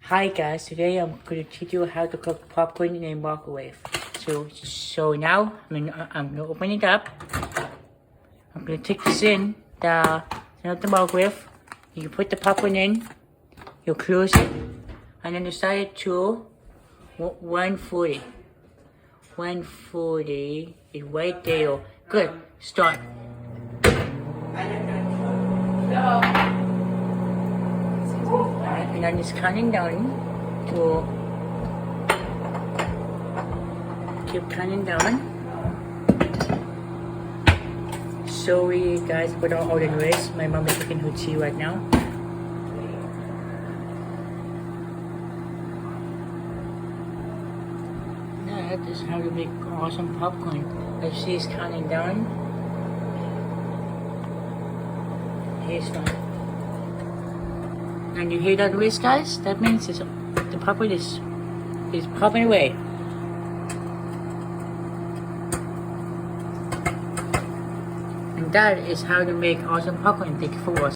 Hi guys, today I'm going to teach you how to cook popcorn in a microwave. So now I'm going to open it up. I'm going to take this in the microwave. You put the popcorn in, you close it, and then you start it to 140. 140 is right there. Good, start. And then it's counting down to keep counting down. Sorry guys about all the noise. My mom is cooking her tea right now. That is how you make awesome popcorn. As you see, it's counting down. Here's one. And you hear that noise, guys? That means the popcorn is popping away. And that is how to make awesome popcorn. Thank you for watching.